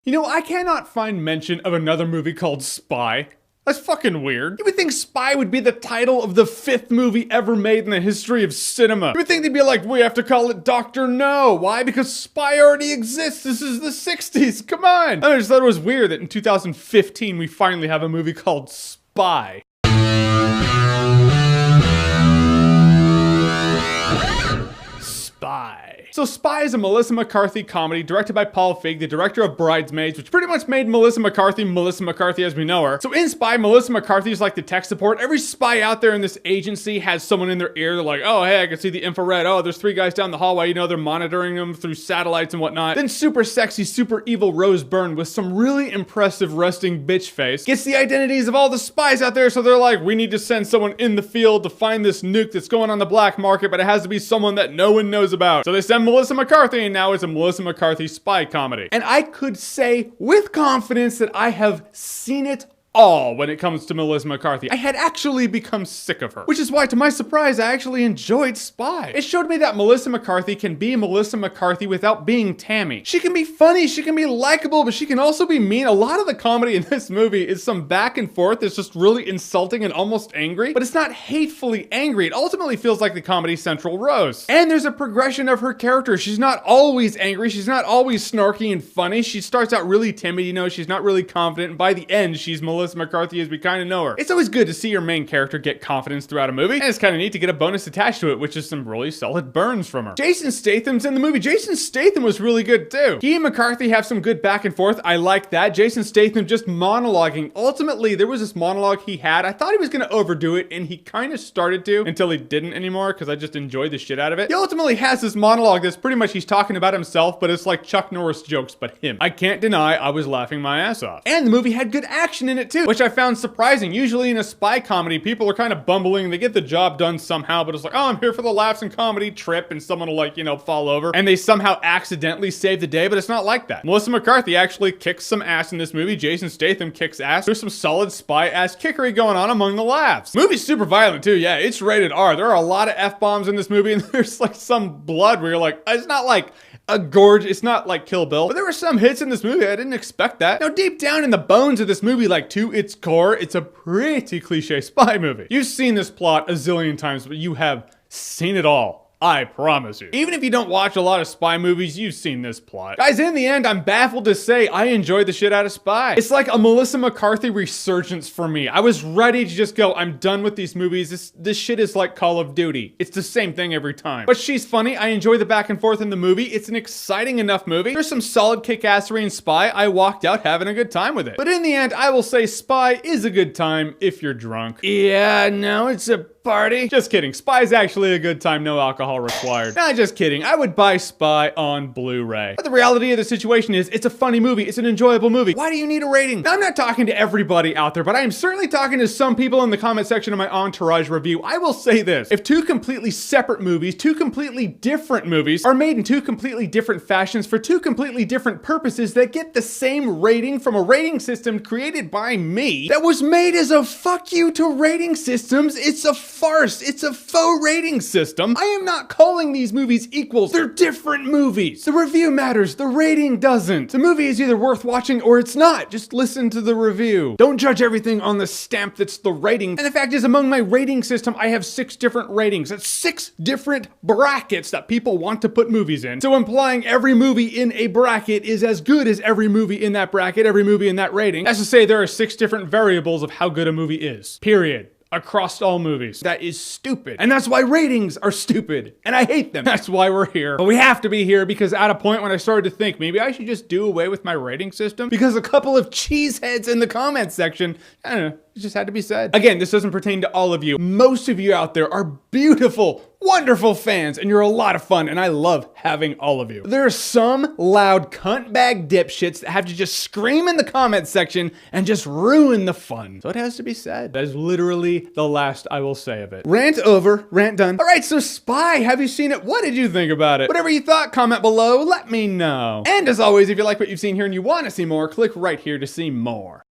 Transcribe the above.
You know, I cannot find mention of another movie called Spy. That's fucking weird. You would think Spy would be the title of the 5th movie ever made in the history of cinema. You would think they'd be like, we have to call it Dr. No. Why? Because Spy already exists. This is the 60s. Come on. I just thought it was weird that in 2015 we finally have a movie called Spy. Spy. So Spy is a Melissa McCarthy comedy directed by Paul Feig, the director of Bridesmaids, which pretty much made Melissa McCarthy as we know her. So in Spy, Melissa McCarthy is like the tech support. Every spy out there in this agency has someone in their ear. They're like, oh, hey, I can see the infrared. Oh, there's 3 guys down the hallway. You know, they're monitoring them through satellites and whatnot. Then super sexy, super evil Rose Byrne with some really impressive resting bitch face gets the identities of all the spies out there. So they're like, we need to send someone in the field to find this nuke that's going on the black market, but it has to be someone that no one knows about. So they send Melissa McCarthy, and now it's a Melissa McCarthy spy comedy. And I could say with confidence that I have seen it all when it comes to Melissa McCarthy. I had actually become sick of her, which is why, to my surprise, I actually enjoyed Spy. It showed me that Melissa McCarthy can be Melissa McCarthy without being Tammy. She can be funny, she can be likable, but she can also be mean. A lot of the comedy in this movie is some back and forth that's just really insulting and almost angry, but it's not hatefully angry. It ultimately feels like the Comedy Central roast. And there's a progression of her character. She's not always angry, she's not always snarky and funny. She starts out really timid, you know, she's not really confident, and by the end, she's Melissa McCarthy as we kind of know her. It's always good to see your main character get confidence throughout a movie, and it's kind of neat to get a bonus attached to it, which is some really solid burns from her. Jason Statham's in the movie. Jason Statham was really good too. He and McCarthy have some good back and forth. I like that. Jason Statham just monologuing. Ultimately, there was this monologue he had. I thought he was going to overdo it, and he kind of started to until he didn't anymore because I just enjoyed the shit out of it. He ultimately has this monologue that's pretty much he's talking about himself, but it's like Chuck Norris jokes, but him. I can't deny I was laughing my ass off. And the movie had good action in it too, which I found surprising. Usually in a spy comedy, people are kind of bumbling. They get the job done somehow, but it's like, oh, I'm here for the laughs and comedy trip, and someone will, like, you know, fall over, and they somehow accidentally save the day, but it's not like that. Melissa McCarthy actually kicks some ass in this movie. Jason Statham kicks ass. There's some solid spy ass kickery going on among the laughs. Movie's super violent too. Yeah, it's rated R. There are a lot of F-bombs in this movie, and there's like some blood where you're like, it's not like a gorge, it's not like Kill Bill, but there were some hits in this movie. I didn't expect that. Now, deep down in the bones of this movie, like to its core, it's a pretty cliche spy movie. You've seen this plot a zillion times, but you have seen it all. I promise you. Even if you don't watch a lot of spy movies, you've seen this plot. Guys, in the end, I'm baffled to say I enjoyed the shit out of Spy. It's like a Melissa McCarthy resurgence for me. I was ready to just go, I'm done with these movies. This shit is like Call of Duty. It's the same thing every time. But she's funny. I enjoy the back and forth in the movie. It's an exciting enough movie. There's some solid kick-assery in Spy. I walked out having a good time with it. But in the end, I will say Spy is a good time if you're drunk. Yeah, no, it's a party. Just kidding. Spy is actually a good time, no alcohol required. Nah, just kidding. I would buy Spy on Blu-ray. But the reality of the situation is, it's a funny movie. It's an enjoyable movie. Why do you need a rating? Now, I'm not talking to everybody out there, but I am certainly talking to some people in the comment section of my Entourage review. I will say this. If 2 completely separate movies, 2 completely different movies, are made in 2 completely different fashions for 2 completely different purposes that get the same rating from a rating system created by me, that was made as a fuck you to rating systems, it's a farce. It's a faux rating system. I am not calling these movies equals. They're different movies. The review matters. The rating doesn't. The movie is either worth watching or it's not. Just listen to the review. Don't judge everything on the stamp that's the rating. And the fact is, among my rating system, I have 6 different ratings. That's 6 different brackets that people want to put movies in. So implying every movie in a bracket is as good as every movie in that bracket, every movie in that rating. That's to say there are 6 different variables of how good a movie is. Period. Across all movies. That is stupid. And that's why ratings are stupid. And I hate them. That's why we're here. But we have to be here because at a point when I started to think maybe I should just do away with my rating system because a couple of cheeseheads in the comments section, I don't know, it just had to be said. Again, this doesn't pertain to all of you. Most of you out there are beautiful, wonderful fans, and you're a lot of fun, and I love having all of you. There are some loud cuntbag dipshits that have to just scream in the comments section and just ruin the fun. So it has to be said. That is literally the last I will say of it. Rant over, rant done. All right, so Spy, have you seen it? What did you think about it? Whatever you thought, comment below, let me know. And as always, if you like what you've seen here and you want to see more, click right here to see more.